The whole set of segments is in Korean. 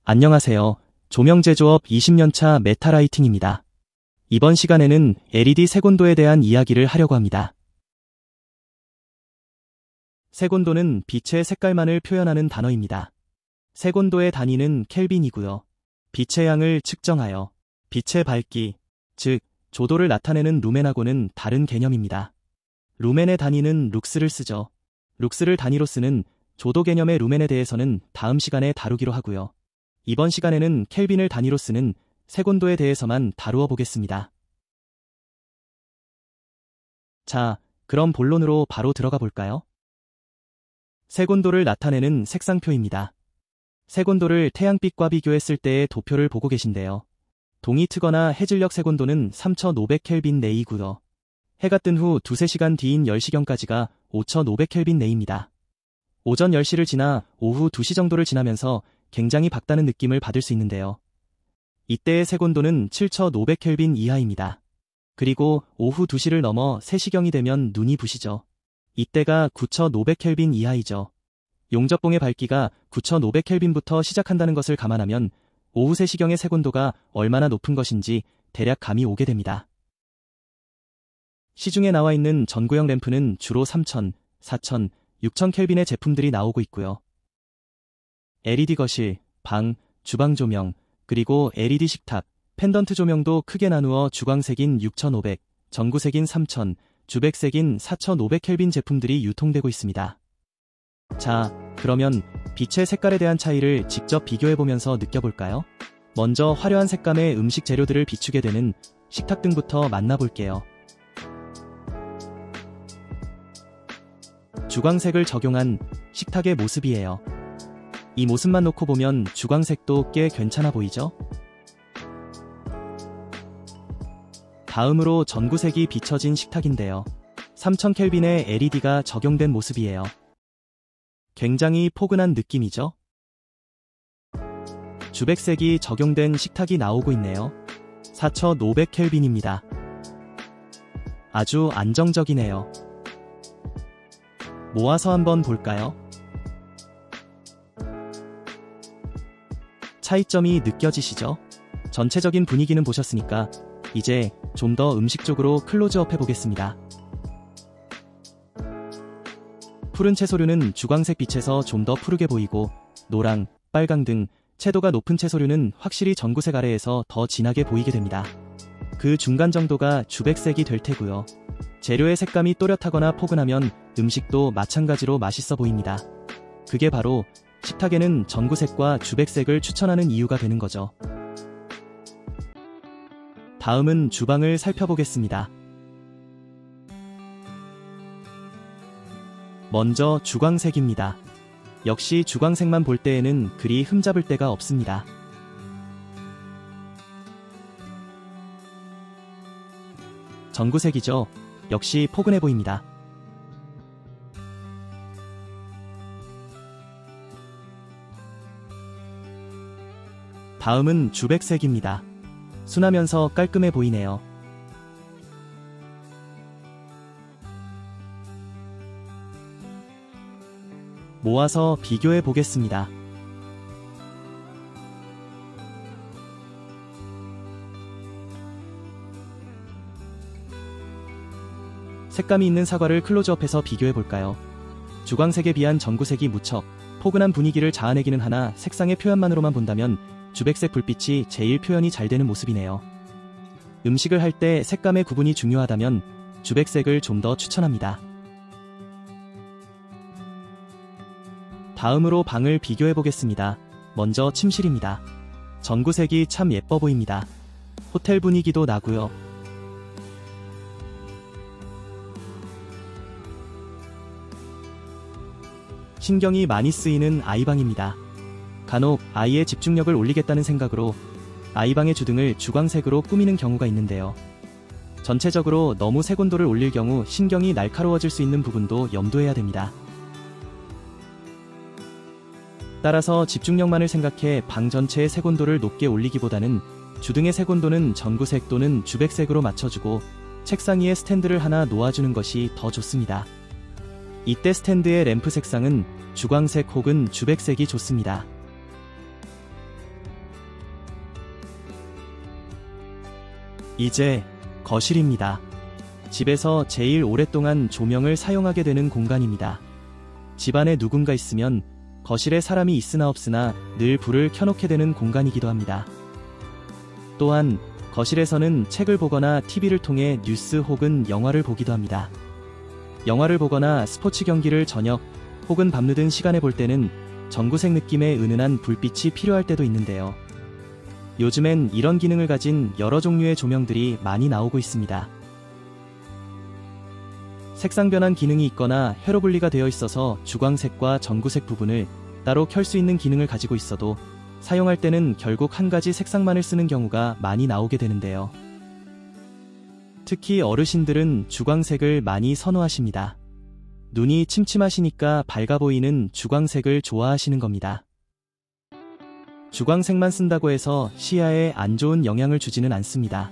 안녕하세요. 조명 제조업 20년차 메타라이팅입니다. 이번 시간에는 LED 색온도에 대한 이야기를 하려고 합니다. 색온도는 빛의 색깔만을 표현하는 단어입니다. 색온도의 단위는 켈빈이고요. 빛의 양을 측정하여 빛의 밝기, 즉 조도를 나타내는 루멘하고는 다른 개념입니다. 루멘의 단위는 룩스를 쓰죠. 룩스를 단위로 쓰는 조도 개념의 루멘에 대해서는 다음 시간에 다루기로 하고요. 이번 시간에는 켈빈을 단위로 쓰는 색온도에 대해서만 다루어 보겠습니다. 자, 그럼 본론으로 바로 들어가 볼까요? 색온도를 나타내는 색상표입니다. 색온도를 태양빛과 비교했을 때의 도표를 보고 계신데요. 동이 트거나 해질녘 색온도는 3500켈빈 내이고요. 해가 뜬 후 2-3시간 뒤인 10시경까지가 5500켈빈 내입니다. 오전 10시를 지나 오후 2시 정도를 지나면서 굉장히 밝다는 느낌을 받을 수 있는데요. 이때의 색온도는 7500켈빈 이하입니다. 그리고 오후 2시를 넘어 3시경이 되면 눈이 부시죠. 이때가 9500켈빈 이하이죠. 용접봉의 밝기가 9500켈빈부터 시작한다는 것을 감안하면 오후 3시경의 색온도가 얼마나 높은 것인지 대략 감이 오게 됩니다. 시중에 나와 있는 전구형 램프는 주로 3000, 4000, 6000켈빈의 제품들이 나오고 있고요. LED 거실, 방, 주방 조명, 그리고 LED 식탁, 펜던트 조명도 크게 나누어 주광색인 6500, 전구색인 3000, 주백색인 4500켈빈 제품들이 유통되고 있습니다. 자, 그러면 빛의 색깔에 대한 차이를 직접 비교해보면서 느껴볼까요? 먼저 화려한 색감의 음식 재료들을 비추게 되는 식탁등부터 만나볼게요. 주광색을 적용한 식탁의 모습이에요. 이 모습만 놓고 보면 주광색도 꽤 괜찮아 보이죠? 다음으로 전구색이 비춰진 식탁인데요. 3000켈빈의 LED가 적용된 모습이에요. 굉장히 포근한 느낌이죠? 주백색이 적용된 식탁이 나오고 있네요. 4500켈빈입니다. 아주 안정적이네요. 모아서 한번 볼까요? 차이점이 느껴지시죠? 전체적인 분위기는 보셨으니까 이제 좀 더 음식 쪽으로 클로즈업 해보겠습니다. 푸른 채소류는 주광색 빛에서 좀 더 푸르게 보이고 노랑, 빨강 등 채도가 높은 채소류는 확실히 전구색 아래에서 더 진하게 보이게 됩니다. 그 중간 정도가 주백색이 될 테고요. 재료의 색감이 또렷하거나 포근하면 음식도 마찬가지로 맛있어 보입니다. 그게 바로 식탁에는 전구색과 주백색을 추천하는 이유가 되는 거죠. 다음은 주방을 살펴보겠습니다. 먼저 주광색입니다. 역시 주광색만 볼 때에는 그리 흠잡을 데가 없습니다. 전구색이죠. 역시 포근해 보입니다. 다음은 주백색입니다. 순하면서 깔끔해 보이네요. 모아서 비교해 보겠습니다. 색감이 있는 사과를 클로즈업해서 비교해 볼까요? 주광색에 비한 전구색이 무척 포근한 분위기를 자아내기는 하나 색상의 표현만으로만 본다면 주백색 불빛이 제일 표현이 잘 되는 모습이네요. 음식을 할 때 색감의 구분이 중요하다면 주백색을 좀 더 추천합니다. 다음으로 방을 비교해 보겠습니다. 먼저 침실입니다. 전구색이 참 예뻐 보입니다. 호텔 분위기도 나고요. 신경이 많이 쓰이는 아이방입니다. 간혹 아이의 집중력을 올리겠다는 생각으로 아이방의 주등을 주광색으로 꾸미는 경우가 있는데요. 전체적으로 너무 색온도를 올릴 경우 신경이 날카로워질 수 있는 부분도 염두해야 됩니다. 따라서 집중력만을 생각해 방 전체의 색온도를 높게 올리기보다는 주등의 색온도는 전구색 또는 주백색으로 맞춰주고 책상 위에 스탠드를 하나 놓아주는 것이 더 좋습니다. 이때 스탠드의 램프 색상은 주광색 혹은 주백색이 좋습니다. 이제 거실입니다. 집에서 제일 오랫동안 조명을 사용하게 되는 공간입니다. 집안에 누군가 있으면 거실에 사람이 있으나 없으나 늘 불을 켜놓게 되는 공간이기도 합니다. 또한 거실에서는 책을 보거나 TV를 통해 뉴스 혹은 영화를 보기도 합니다. 영화를 보거나 스포츠 경기를 저녁 혹은 밤늦은 시간에 볼 때는 전구색 느낌의 은은한 불빛이 필요할 때도 있는데요. 요즘엔 이런 기능을 가진 여러 종류의 조명들이 많이 나오고 있습니다. 색상 변환 기능이 있거나 회로 분리가 되어 있어서 주광색과 전구색 부분을 따로 켤 수 있는 기능을 가지고 있어도 사용할 때는 결국 한 가지 색상만을 쓰는 경우가 많이 나오게 되는데요. 특히 어르신들은 주광색을 많이 선호하십니다. 눈이 침침하시니까 밝아 보이는 주광색을 좋아하시는 겁니다. 주광색만 쓴다고 해서 시야에 안 좋은 영향을 주지는 않습니다.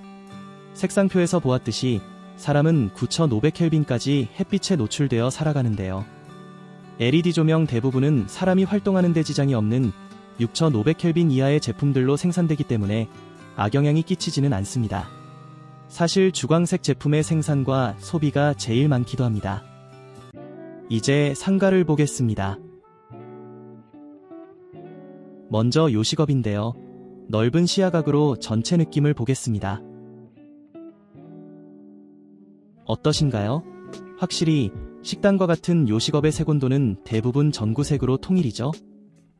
색상표에서 보았듯이 사람은 9500켈빈까지 햇빛에 노출되어 살아가는데요. LED 조명 대부분은 사람이 활동하는 데 지장이 없는 6500켈빈 이하의 제품들로 생산되기 때문에 악영향이 끼치지는 않습니다. 사실 주광색 제품의 생산과 소비가 제일 많기도 합니다. 이제 상가를 보겠습니다. 먼저 요식업인데요. 넓은 시야각으로 전체 느낌을 보겠습니다. 어떠신가요? 확실히 식당과 같은 요식업의 색온도는 대부분 전구색으로 통일이죠.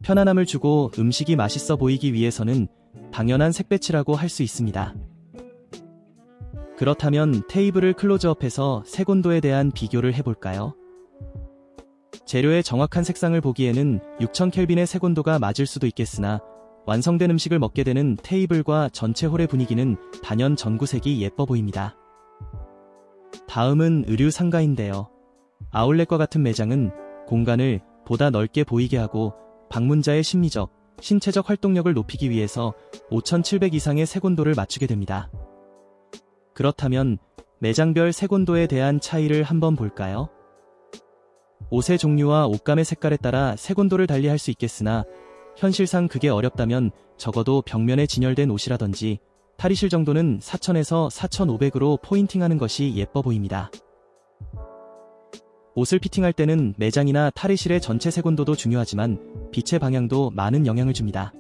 편안함을 주고 음식이 맛있어 보이기 위해서는 당연한 색배치라고 할 수 있습니다. 그렇다면 테이블을 클로즈업해서 색온도에 대한 비교를 해볼까요? 재료의 정확한 색상을 보기에는 6000켈빈의 색온도가 맞을 수도 있겠으나 완성된 음식을 먹게 되는 테이블과 전체 홀의 분위기는 단연 전구색이 예뻐 보입니다. 다음은 의류 상가인데요. 아울렛과 같은 매장은 공간을 보다 넓게 보이게 하고 방문자의 심리적, 신체적 활동력을 높이기 위해서 5700 이상의 색온도를 맞추게 됩니다. 그렇다면 매장별 색온도에 대한 차이를 한번 볼까요? 옷의 종류와 옷감의 색깔에 따라 색온도를 달리할 수 있겠으나 현실상 그게 어렵다면 적어도 벽면에 진열된 옷이라든지 탈의실 정도는 4000에서 4500으로 포인팅하는 것이 예뻐 보입니다. 옷을 피팅할 때는 매장이나 탈의실의 전체 색온도도 중요하지만 빛의 방향도 많은 영향을 줍니다.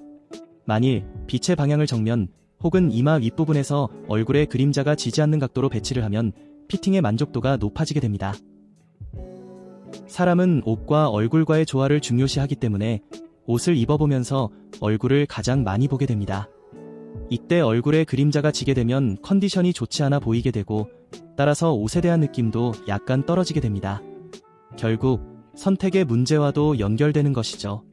만일 빛의 방향을 정면 혹은 이마 윗부분에서 얼굴의 그림자가 지지 않는 각도로 배치를 하면 피팅의 만족도가 높아지게 됩니다. 사람은 옷과 얼굴과의 조화를 중요시하기 때문에 옷을 입어보면서 얼굴을 가장 많이 보게 됩니다. 이때 얼굴에 그림자가 지게 되면 컨디션이 좋지 않아 보이게 되고 따라서 옷에 대한 느낌도 약간 떨어지게 됩니다. 결국 선택의 문제와도 연결되는 것이죠.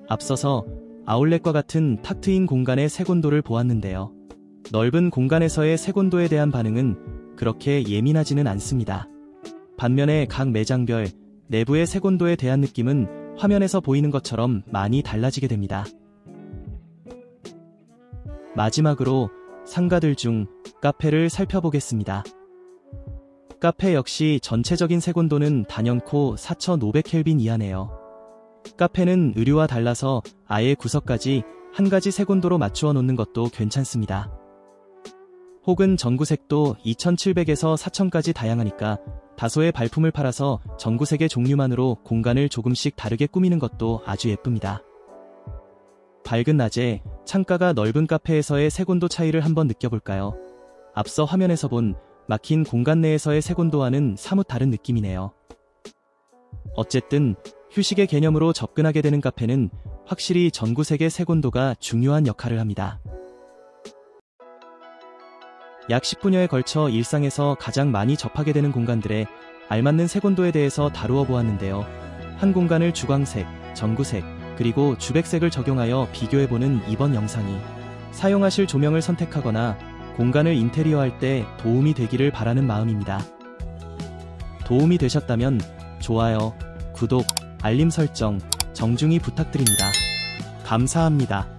앞서서 아울렛과 같은 탁 트인 공간의 색온도를 보았는데요. 넓은 공간에서의 색온도에 대한 반응은 그렇게 예민하지는 않습니다. 반면에 각 매장별 내부의 색온도에 대한 느낌은 화면에서 보이는 것처럼 많이 달라지게 됩니다. 마지막으로 상가들 중 카페를 살펴보겠습니다. 카페 역시 전체적인 색온도는 단연코 4500켈빈 이하네요. 카페는 의류와 달라서 아예 구석까지 한 가지 색온도로 맞추어 놓는 것도 괜찮습니다. 혹은 전구색도 2700에서 4000까지 다양하니까 다소의 발품을 팔아서 전구색의 종류만으로 공간을 조금씩 다르게 꾸미는 것도 아주 예쁩니다. 밝은 낮에 창가가 넓은 카페에서의 색온도 차이를 한번 느껴볼까요? 앞서 화면에서 본 막힌 공간 내에서의 색온도와는 사뭇 다른 느낌이네요. 어쨌든 휴식의 개념으로 접근하게 되는 카페는 확실히 전구색의 색온도가 중요한 역할을 합니다. 약 10분여에 걸쳐 일상에서 가장 많이 접하게 되는 공간들의 알맞는 색온도에 대해서 다루어 보았는데요. 한 공간을 주광색, 전구색, 그리고 주백색을 적용하여 비교해보는 이번 영상이 사용하실 조명을 선택하거나 공간을 인테리어할 때 도움이 되기를 바라는 마음입니다. 도움이 되셨다면 좋아요, 구독, 알림 설정 정중히 부탁드립니다. 감사합니다.